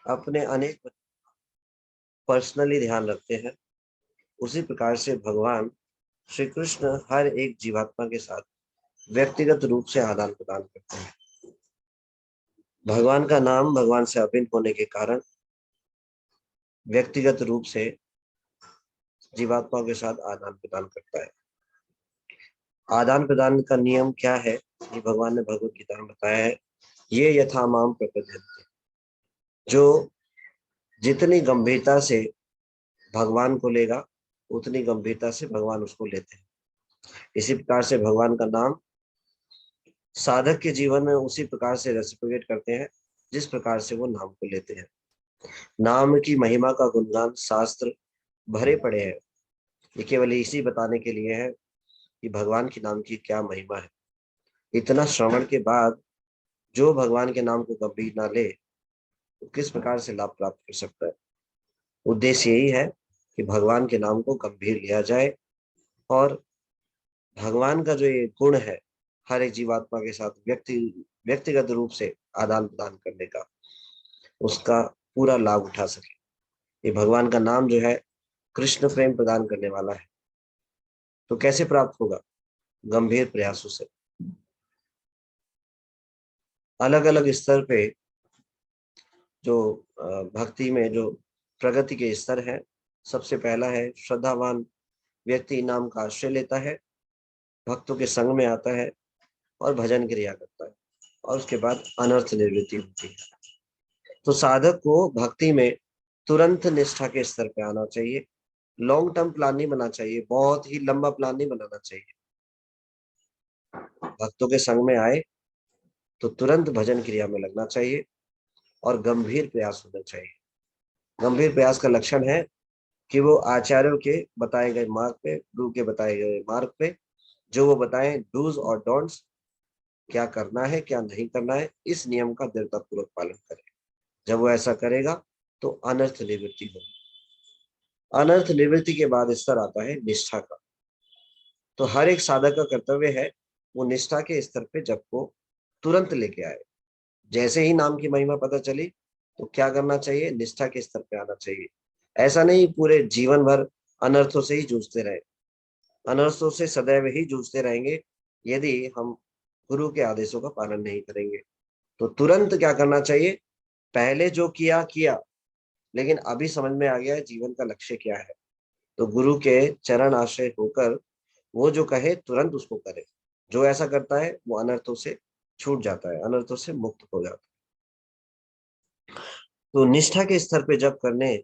अपने अनेक पर्सनली ध्यान रखते हैं, उसी प्रकार से भगवान श्री कृष्ण हर एक जीवात्मा के साथ व्यक्तिगत रूप से आदान प्रदान करते हैं। भगवान का नाम भगवान से अभिन्न होने के कारण व्यक्तिगत रूप से जीवात्मा के साथ आदान प्रदान करता है। आदान प्रदान का नियम क्या है, ये भगवान ने भगवत गीता में बताया है। ये यथा माम प्रपद्यन्ते, जो जितनी गंभीरता से भगवान को लेगा उतनी गंभीरता से भगवान उसको लेते हैं। इसी प्रकार से भगवान का नाम साधक के जीवन में उसी प्रकार से रेसिप्रोकेट करते हैं जिस प्रकार से वो नाम को लेते हैं। नाम की महिमा का गुणगान शास्त्र भरे पड़े हैं। ये केवल इसी बताने के लिए है कि भगवान के नाम की क्या महिमा है। इतना श्रवण के बाद जो भगवान के नाम को गंभीर ना ले तो किस प्रकार से लाभ प्राप्त कर सकता है। उद्देश्य यही है कि भगवान के नाम को गंभीर लिया जाए और भगवान का जो ये गुण है हर एक जीवात्मा के साथ व्यक्तिगत रूप से आदान प्रदान करने का, उसका पूरा लाभ उठा सके। ये भगवान का नाम जो है कृष्ण प्रेम प्रदान करने वाला है। तो कैसे प्राप्त होगा? गंभीर प्रयासों से। अलग अलग स्तर पे जो भक्ति में जो प्रगति के स्तर है, सबसे पहला है श्रद्धावान व्यक्ति नाम का आश्रय लेता है, भक्तों के संग में आता है और भजन क्रिया करता है, और उसके बाद अनर्थ निवृत्ति होती है। तो साधक को भक्ति में तुरंत निष्ठा के स्तर पे आना चाहिए। लॉन्ग टर्म प्लान नहीं बनाना चाहिए, बहुत ही लंबा प्लान नहीं बनाना चाहिए। भक्तों के संग में आए तो तुरंत भजन क्रिया में लगना चाहिए और गंभीर प्रयास होना चाहिए। गंभीर प्रयास का लक्षण है कि वो आचार्यों के बताए गए मार्ग पे, गुरु के बताए गए मार्ग पे, जो वो बताएं डूज और डोंट्स, क्या करना है क्या नहीं करना है, इस नियम का दृढ़ता पूर्वक पालन करे। जब वो ऐसा करेगा तो अनर्थ निवृत्ति होगी। अनर्थ निवृत्ति के बाद स्तर आता है निष्ठा का। तो हर एक साधक का कर्तव्य है वो निष्ठा के स्तर पे जप को तुरंत लेके आए। जैसे ही नाम की महिमा पता चली तो क्या करना चाहिए? निष्ठा के स्तर पे आना चाहिए। ऐसा नहीं पूरे जीवन भर अनर्थों से ही जूझते रहे। अनर्थों से सदैव ही जूझते रहेंगे यदि हम गुरु के आदेशों का पालन नहीं करेंगे। तो तुरंत क्या करना चाहिए? पहले जो किया किया, लेकिन अभी समझ में आ गया है जीवन का लक्ष्य क्या है, तो गुरु के चरण आश्रय होकर वो जो कहे तुरंत उसको करे। जो ऐसा करता है वो अनर्थों से छूट जाता है, अनर्थों से मुक्त हो जाता है। तो निष्ठा के स्तर पे जप करने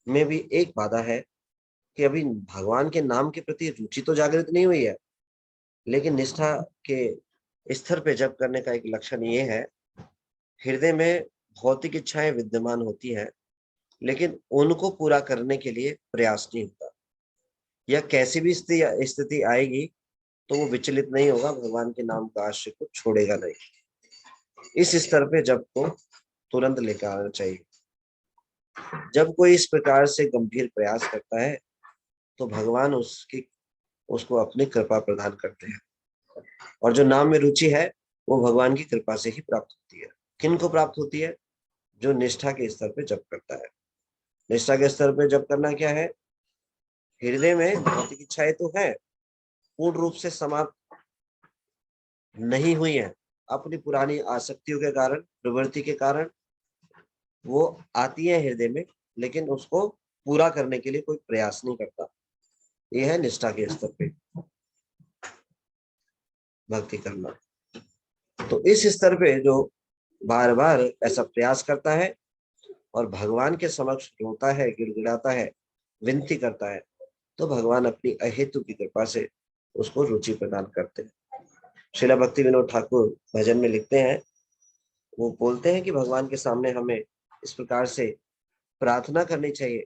में भी एक बाधा है कि अभी भगवान के नाम के प्रति रुचि तो जागृत नहीं हुई है, लेकिन निष्ठा के स्तर पे जप करने का एक लक्षण ये है, हृदय में भौतिक इच्छाएं विद्यमान होती हैं लेकिन उनको पूरा करने के लिए प्रयास नहीं होता। या कैसी भी स्थिति आएगी तो वो विचलित नहीं होगा, भगवान के नाम का आश्रय को छोड़ेगा नहीं। इस स्तर पे जप को तुरंत लेकर आना चाहिए। जब कोई इस प्रकार से गंभीर प्रयास करता है तो भगवान उसको अपनी कृपा प्रदान करते हैं, और जो नाम में रुचि है वो भगवान की कृपा से ही प्राप्त होती है। किन को प्राप्त होती है? जो निष्ठा के स्तर पे जप करता है। निष्ठा के स्तर पे जप करना क्या है? हृदय में भौतिक इच्छाएं तो है, पूर्ण रूप से समाप्त नहीं हुई है। अपनी पुरानी आसक्तियों के कारण, प्रवृत्ति के कारण वो आती है हृदय में, लेकिन उसको पूरा करने के लिए कोई प्रयास नहीं करता। यह है निष्ठा के स्तर पे भक्ति करना। तो इस स्तर पे जो बार बार ऐसा प्रयास करता है और भगवान के समक्ष रोता है, गिड़गिड़ाता है, विनती करता है, तो भगवान अपनी अहेतु की कृपा से उसको रुचि प्रदान करते हैं। श्रीला भक्ति विनोद ठाकुर भजन में लिखते हैं, वो बोलते हैं कि भगवान के सामने हमें इस प्रकार से प्रार्थना करनी चाहिए।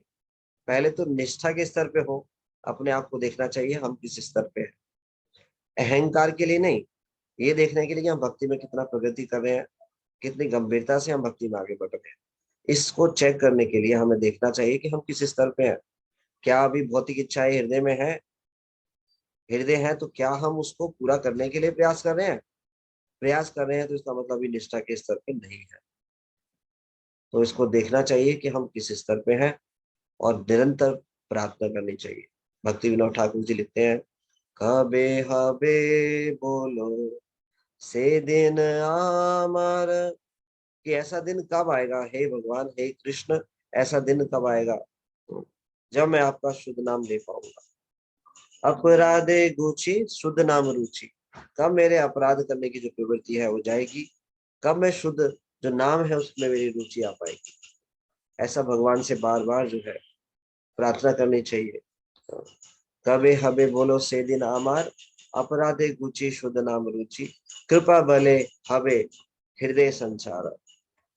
पहले तो निष्ठा के स्तर पे हो, अपने आप को देखना चाहिए हम किस स्तर पे हैं। अहंकार के लिए नहीं, ये देखने के लिए कि हम भक्ति में कितना प्रगति कर रहे हैं, कितनी गंभीरता से हम भक्ति में आगे बढ़ रहे हैं। इसको चेक करने के लिए हमें देखना चाहिए कि हम किस स्तर पे हैं। क्या अभी भौतिक इच्छाएं हृदय में है? हृदय है तो क्या हम उसको पूरा करने के लिए प्रयास कर रहे हैं? प्रयास कर रहे हैं तो इसका मतलब भी निष्ठा के स्तर पे नहीं है। तो इसको देखना चाहिए कि हम किस स्तर पे हैं और निरंतर प्रार्थना करनी चाहिए। भक्ति विनोद ठाकुर जी लिखते हैं, कबे हबे बोलो से दिन आमार, कि ऐसा दिन कब आएगा हे भगवान, हे कृष्ण, ऐसा दिन कब आएगा जब मैं आपका शुद्ध नाम ले पाऊंगा। अपराधे गुची शुद्ध नाम रुचि, कब मेरे अपराध करने की जो प्रवृत्ति है वो जाएगी, कब मैं शुद्ध जो नाम है उसमें मेरी रुचि आ पाएगी। ऐसा भगवान से बार बार जो है प्रार्थना करनी चाहिए। कबे हबे बोलो से दिन आमार, अपराधे गुची शुद्ध नाम रुचि, कृपा बले हबे हृदय संचार।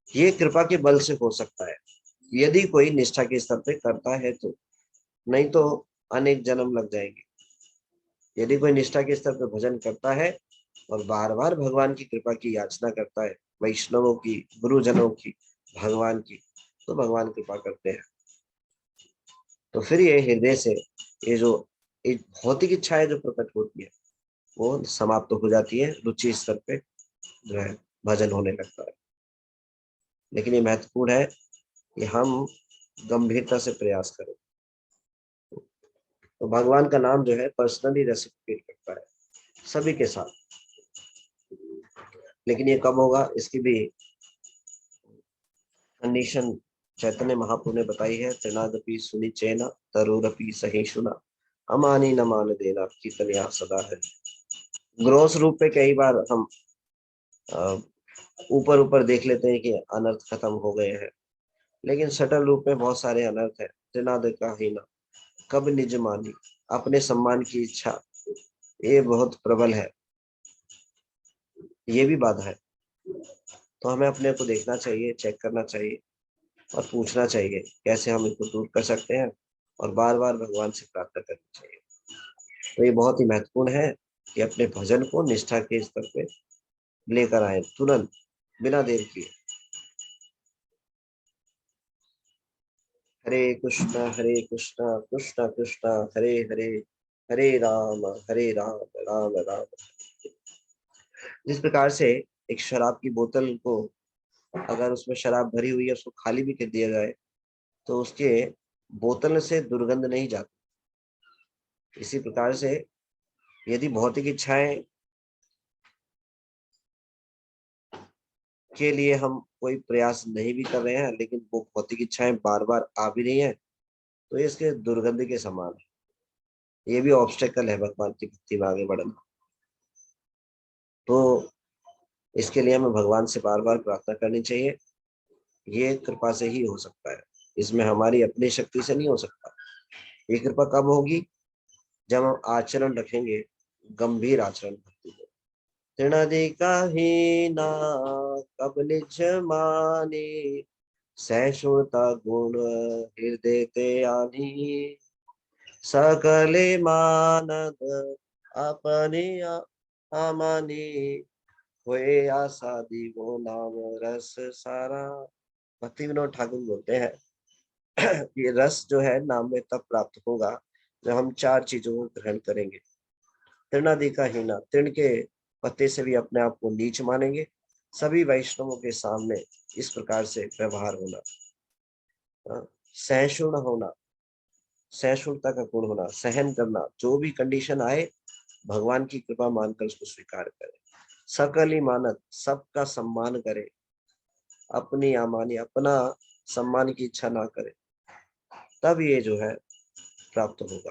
ये कृपा के बल से हो सकता है यदि कोई निष्ठा के स्तर पे करता है तो, नहीं तो अनेक जन्म लग जाएंगे। यदि कोई निष्ठा के स्तर पे भजन करता है और बार बार भगवान की कृपा की याचना करता है, वैष्णवों की, गुरुजनों की, भगवान की, तो भगवान कृपा करते हैं। तो फिर ये हृदय से ये जो एक भौतिक इच्छाएं जो प्रकट होती है वो समाप्त हो जाती है, रुचि स्तर पे जो है भजन होने लगता है। लेकिन ये महत्वपूर्ण है कि हम गंभीरता से प्रयास करें। तो भगवान का नाम जो है पर्सनली रेसिप्रोकेट करता है सभी के साथ। लेकिन ये कब होगा इसकी भी कंडीशन चैतन्य महाप्रभु ने बताई है, त्रिनादपि सुनि चैना तरुरपि सहिष्णुना अमानी न मान देना कीर्तनिया सदा है। ग्रोस रूप पे कई बार हम ऊपर ऊपर देख लेते हैं कि अनर्थ खत्म हो गए हैं, लेकिन सटल रूप में बहुत सारे अनर्थ है। त्रिनाद का हीना कब निज मानी, अपने सम्मान की इच्छा ये बहुत प्रबल है, ये भी बाधा है। तो हमें अपने को देखना चाहिए, चेक करना चाहिए और पूछना चाहिए कैसे हम इसको दूर कर सकते हैं, और बार बार भगवान से प्रार्थना करनी चाहिए। तो ये बहुत ही महत्वपूर्ण है कि अपने भजन को निष्ठा के स्तर पे लेकर आए तुरंत, बिना देर किए। हरे कृष्णा कृष्णा कृष्णा हरे हरे, हरे राम राम राम। जिस प्रकार से एक शराब की बोतल को अगर उसमें शराब भरी हुई है उसको खाली भी कर दिया जाए तो उसके बोतल से दुर्गंध नहीं जाती, इसी प्रकार से यदि भौतिक इच्छाएं के लिए हम कोई प्रयास नहीं भी कर रहे हैं लेकिन वो भौतिक इच्छाएं बार बार आ भी रही हैं, तो ये इसके दुर्गंध के समान है। ये भी ऑब्स्टेकल है भगवान की भक्ति में आगे बढ़ना। तो इसके लिए हमें भगवान से बार बार प्रार्थना करनी चाहिए। ये कृपा से ही हो सकता है, इसमें हमारी अपनी शक्ति से नहीं हो सकता। ये कृपा कब होगी, जब हम आचरण रखेंगे, गंभीर आचरण भक्ति को। तृणादिका हीना कब निज माने, सहिष्णुता गुण हृदय ते आनी, सकले मानद अपने आमानी, हुए आशा दीवो नाम रस सारा। भक्ति विनोद ठाकुर बोलते हैं ये रस जो है नाम में तब प्राप्त होगा जब हम चार चीजों को ग्रहण करेंगे। तृणादि का हीना, तृण के पत्ते से भी अपने आप को नीच मानेंगे, सभी वैष्णवों के सामने इस प्रकार से व्यवहार होना, सहिष्णु होना, सहिष्णुता का गुण होना, सहन करना, जो भी कंडीशन आए भगवान की कृपा मानकर उसको स्वीकार करें। सकल ही मानत, सबका सम्मान करे, अपनी अमानी, अपना सम्मान की इच्छा ना करे, तब ये जो है प्राप्त होगा।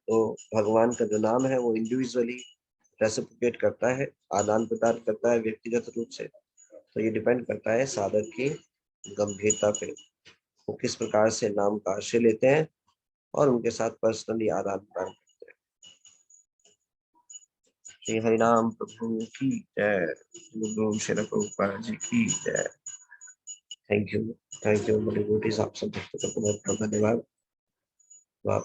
तो भगवान का जो नाम है वो इंडिविजुअली रेसिप्रोकेट करता है, आदान प्रदान करता है व्यक्तिगत रूप से। तो ये डिपेंड करता है साधक की गंभीरता पे, वो किस प्रकार से नाम का आश्रय लेते हैं और उनके साथ पर्सनली आदान प्रदान करते हैं। श्री हरिनाम प्रभु की जय, गुरु श्री प्रभुपाद जी की जय। Thank you, thank you. आप सब भक्तों का बहुत बहुत धन्यवाद। आप